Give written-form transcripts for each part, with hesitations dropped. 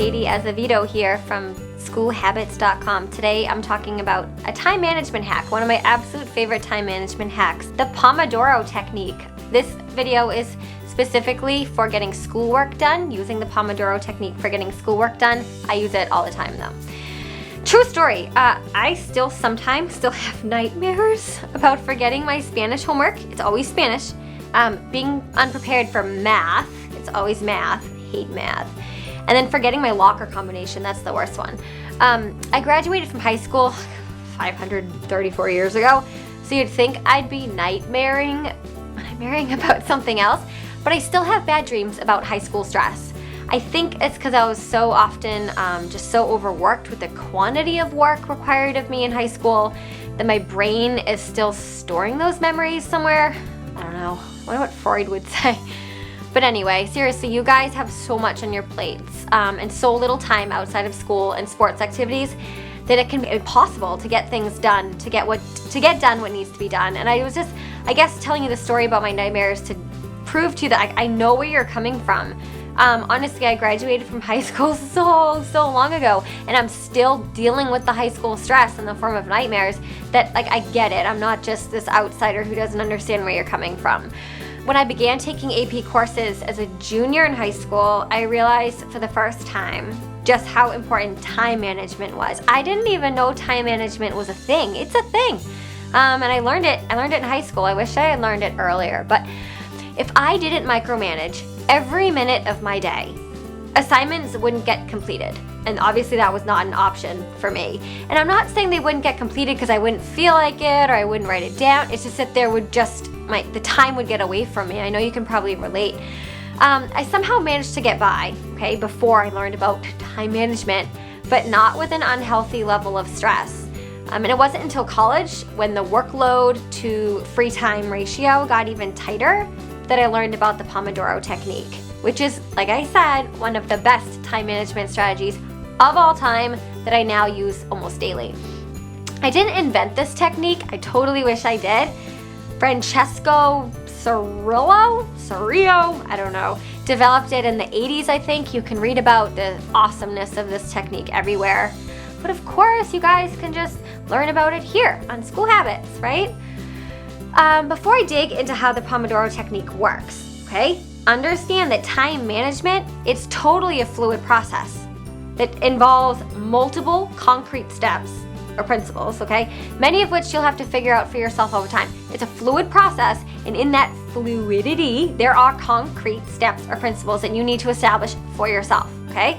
Katie Azevedo here from SchoolHabits.com. Today I'm talking about a time management hack, one of my absolute favorite time management hacks, the Pomodoro Technique. This video is specifically for getting schoolwork done, using the Pomodoro Technique for getting schoolwork done. I use it all the time though. True story, I sometimes still have nightmares about forgetting my Spanish homework. It's always Spanish. Being unprepared for math, it's always math, hate math. And then forgetting my locker combination, that's the worst one. I graduated from high school 534 years ago, so you'd think I'd be nightmaring about something else, but I still have bad dreams about high school stress. I think it's because I was so often just so overworked with the quantity of work required of me in high school that my brain is still storing those memories somewhere. I don't know. I wonder what Freud would say. But anyway, seriously, you guys have so much on your plates and so little time outside of school and sports activities that it can be impossible to get things done, to get done what needs to be done. And I was just, I guess, telling you the story about my nightmares to prove to you that I know where you're coming from. Honestly, I graduated from high school so long ago, and I'm still dealing with the high school stress in the form of nightmares that, I get it. I'm not just this outsider who doesn't understand where you're coming from. When I began taking AP courses as a junior in high school, I realized for the first time just how important time management was. I didn't even know time management was a thing. It's a thing. And I learned it in high school. I wish I had learned it earlier. But if I didn't micromanage every minute of my day, assignments wouldn't get completed. And obviously that was not an option for me. And I'm not saying they wouldn't get completed because I wouldn't feel like it or I wouldn't write it down. It's just that there would the time would get away from me. I know you can probably relate. I somehow managed to get by, okay, before I learned about time management, but not with an unhealthy level of stress. And it wasn't until college, when the workload to free time ratio got even tighter, that I learned about the Pomodoro Technique, which is, like I said, one of the best time management strategies of all time that I now use almost daily. I didn't invent this technique. I totally wish I did. Francesco Cirillo, I don't know, developed it in the 80s, I think. You can read about the awesomeness of this technique everywhere. But of course, you guys can just learn about it here on School Habits, right? Before I dig into how the Pomodoro Technique works, okay, understand that time management, it's totally a fluid process that involves multiple concrete steps or principles, okay, many of which you'll have to figure out for yourself over time. It's a fluid process, and in that fluidity, there are concrete steps or principles that you need to establish for yourself, okay?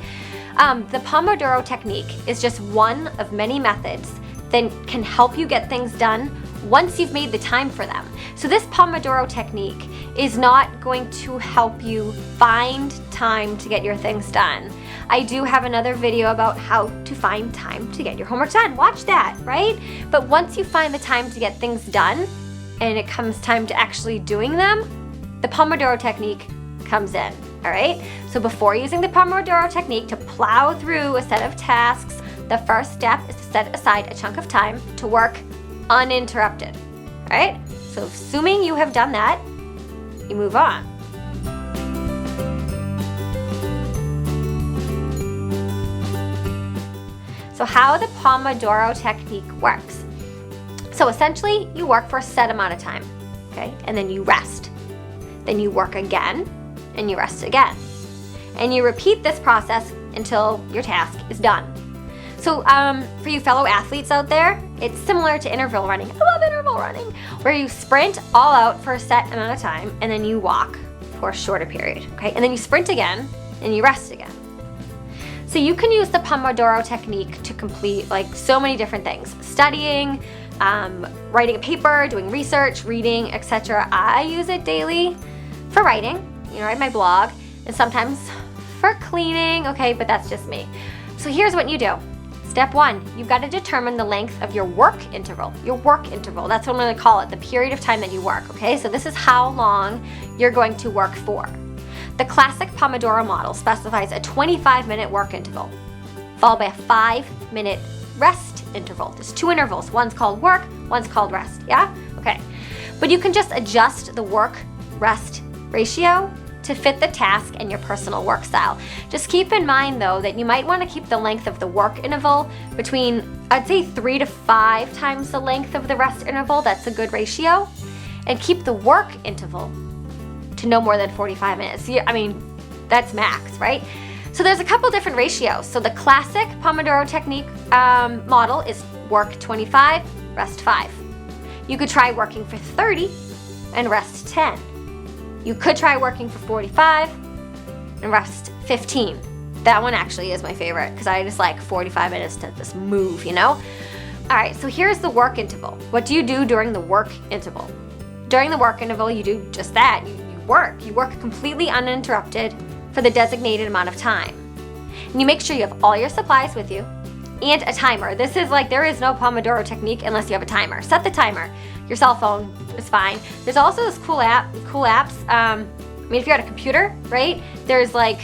The Pomodoro Technique is just one of many methods that can help you get things done once you've made the time for them. So this Pomodoro Technique is not going to help you find time to get your things done. I do have another video about how to find time to get your homework done. Watch that, right? But once you find the time to get things done and it comes time to actually doing them, the Pomodoro Technique comes in, all right? So before using the Pomodoro Technique to plow through a set of tasks, the first step is to set aside a chunk of time to work uninterrupted, all right? So assuming you have done that, you move on. So how the Pomodoro Technique works. So essentially, you work for a set amount of time, okay? And then you rest. Then you work again, and you rest again. And you repeat this process until your task is done. So for you fellow athletes out there, it's similar to interval running. I love interval running, where you sprint all out for a set amount of time, and then you walk for a shorter period, okay? And then you sprint again, and you rest again. So you can use the Pomodoro Technique to complete so many different things. Studying, writing a paper, doing research, reading, etc. I use it daily for writing, write my blog, and sometimes for cleaning, okay, but that's just me. So here's what you do. Step 1, you've got to determine the length of your work interval. Your work interval, that's what I'm going to call it, the period of time that you work, okay? So this is how long you're going to work for. The classic Pomodoro model specifies a 25-minute work interval, followed by a 5-minute rest interval. There's 2 intervals. One's called work, one's called rest, yeah? Okay. But you can just adjust the work-rest ratio to fit the task and your personal work style. Just keep in mind though that you might want to keep the length of the work interval between, I'd say 3 to 5 times the length of the rest interval. That's a good ratio. And keep the work interval to no more than 45 minutes. I mean, that's max, right? So there's a couple different ratios. So the classic Pomodoro Technique model is work 25, rest 5. You could try working for 30 and rest 10. You could try working for 45 and rest 15. That one actually is my favorite because I just like 45 minutes to just move, you know? All right, so here's the work interval. What do you do during the work interval? During the work interval, you do just that. You work. You work completely uninterrupted for the designated amount of time. And you make sure you have all your supplies with you and a timer. This is like, there is no Pomodoro Technique unless you have a timer. Set the timer. Your cell phone is fine. There's also this cool apps. I mean, if you're at a computer, right? There's like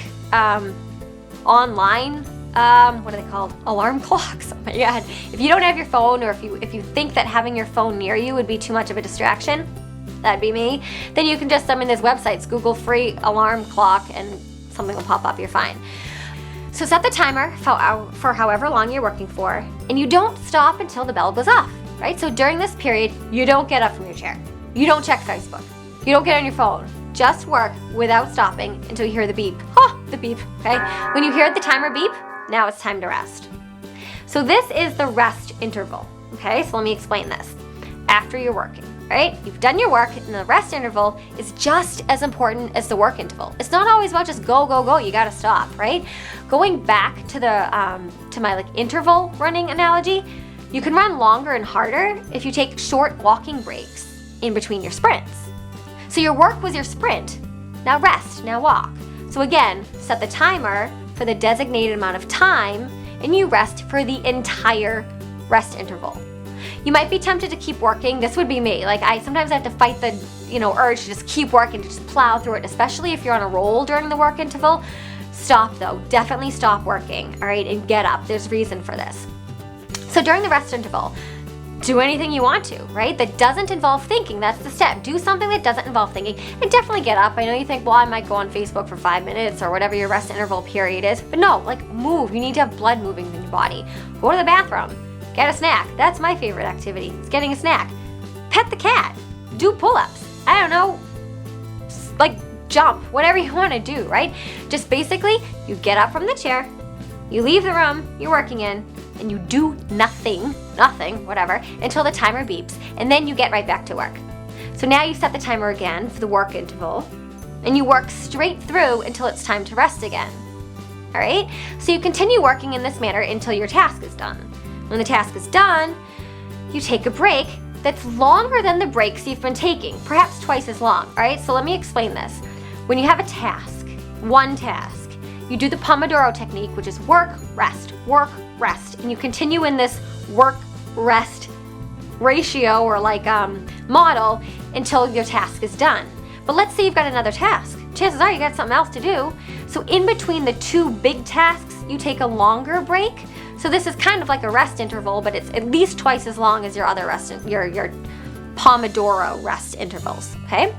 online, what are they called? Alarm clocks. Oh my God. If you don't have your phone, or if you think that having your phone near you would be too much of a distraction, that'd be me, then you can just, there's websites, Google free alarm clock, and something will pop up, you're fine. So set the timer for however long you're working for, and you don't stop until the bell goes off, right? So during this period, you don't get up from your chair. You don't check Facebook. You don't get on your phone. Just work without stopping until you hear the beep. Oh, the beep, okay? When you hear the timer beep, now it's time to rest. So this is the rest interval, okay? So let me explain this. After you're working, right? You've done your work, and the rest interval is just as important as the work interval. It's not always about just go, go, go. You gotta stop, right? Going back to the to my like interval running analogy, you can run longer and harder if you take short walking breaks in between your sprints. So your work was your sprint. Now rest, now walk. So again, set the timer for the designated amount of time, and you rest for the entire rest interval. You might be tempted to keep working. This would be me. Like sometimes I have to fight the urge to just keep working, to just plow through it, especially if you're on a roll during the work interval. Stop though, definitely stop working, all right, and get up. There's reason for this. So during the rest interval, do anything you want to, right? That doesn't involve thinking. That's the step. Do something that doesn't involve thinking, and definitely get up. I know you think, well, I might go on Facebook for 5 minutes or whatever your rest interval period is, but no, like move. You need to have blood moving in your body. Go to the bathroom. Get a snack. That's my favorite activity. It's getting a snack. Pet the cat. Do pull-ups. I don't know, like jump, whatever you want to do, right? Just basically, you get up from the chair, you leave the room you're working in, and you do nothing, whatever, until the timer beeps, and then you get right back to work. So now you set the timer again for the work interval, and you work straight through until it's time to rest again. All right? So you continue working in this manner until your task is done. When the task is done, you take a break that's longer than the breaks you've been taking, perhaps twice as long, all right? So let me explain this. When you have a task, one task, you do the Pomodoro Technique, which is work, rest, and you continue in this work-rest ratio or model until your task is done. But let's say you've got another task. Chances are you got something else to do. So in between the two big tasks, you take a longer break. So this is kind of like a rest interval, but it's at least twice as long as your other your Pomodoro rest intervals, okay?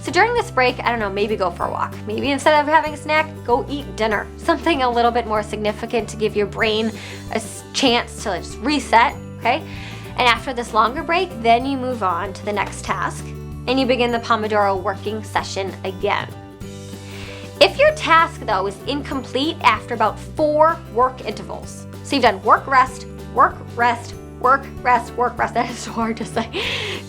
So during this break, I don't know, maybe go for a walk. Maybe instead of having a snack, go eat dinner. Something a little bit more significant to give your brain a chance to just reset, okay? And after this longer break, then you move on to the next task, and you begin the Pomodoro working session again. If your task, though, is incomplete after about 4 work intervals, so you've done work, rest, work, rest, work, rest, work, rest, that is so hard to say,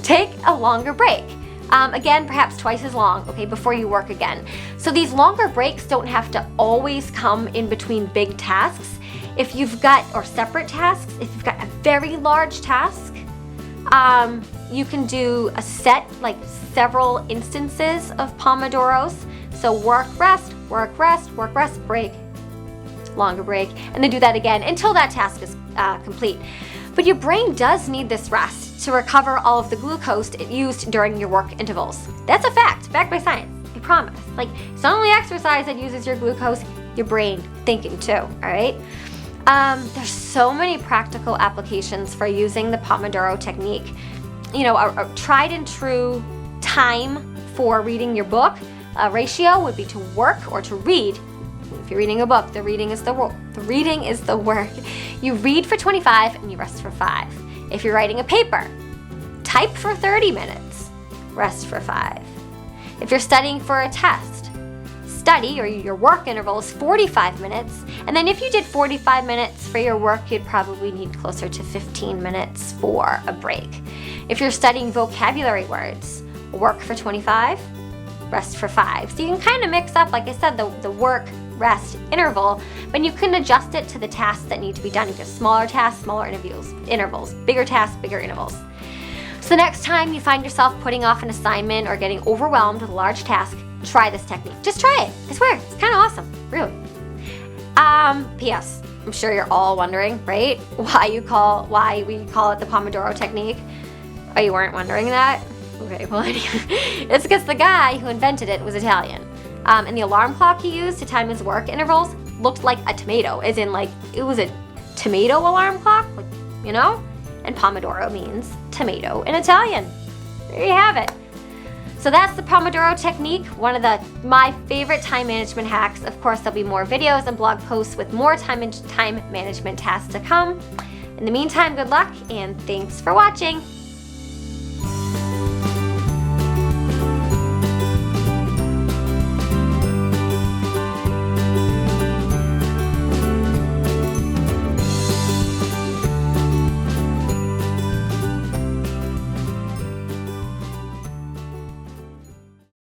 take a longer break. Again, perhaps twice as long, okay, before you work again. So these longer breaks don't have to always come in between big tasks. If you've got, or separate tasks, if you've got a very large task, you can do a set, like several instances of Pomodoros. So work, rest, work, rest, work, rest, break, longer break, and then do that again until that task is complete. But your brain does need this rest to recover all of the glucose it used during your work intervals. That's a fact, backed by science, I promise. Like, it's not only exercise that uses your glucose, your brain thinking too, all right? There's so many practical applications for using the Pomodoro technique. You know, a tried and true time for reading your book ratio would be to work or to read. If you're reading a book, the reading is the work. You read for 25 and you rest for 5. If you're writing a paper, type for 30 minutes, rest for 5. If you're studying for a test, study, or your work interval is 45 minutes, and then if you did 45 minutes for your work, you'd probably need closer to 15 minutes for a break. If you're studying vocabulary words, work for 25, rest for 5. So you can kind of mix up, like I said, the work rest interval, but you can adjust it to the tasks that need to be done. You just smaller tasks, smaller intervals, bigger tasks, bigger intervals. So the next time you find yourself putting off an assignment or getting overwhelmed with a large task, try this technique. Just try it. I swear, it's kind of awesome, really. P.S. I'm sure you're all wondering, right? Why we call it the Pomodoro Technique. Oh, you weren't wondering that? Okay, well anyway, it's because the guy who invented it was Italian. And the alarm clock he used to time his work intervals looked like a tomato, as in like it was a tomato alarm clock, like, you know? And Pomodoro means tomato in Italian. There you have it. So that's the Pomodoro Technique, one of my favorite time management hacks. Of course, there'll be more videos and blog posts with more time management tasks to come. In the meantime, good luck and thanks for watching.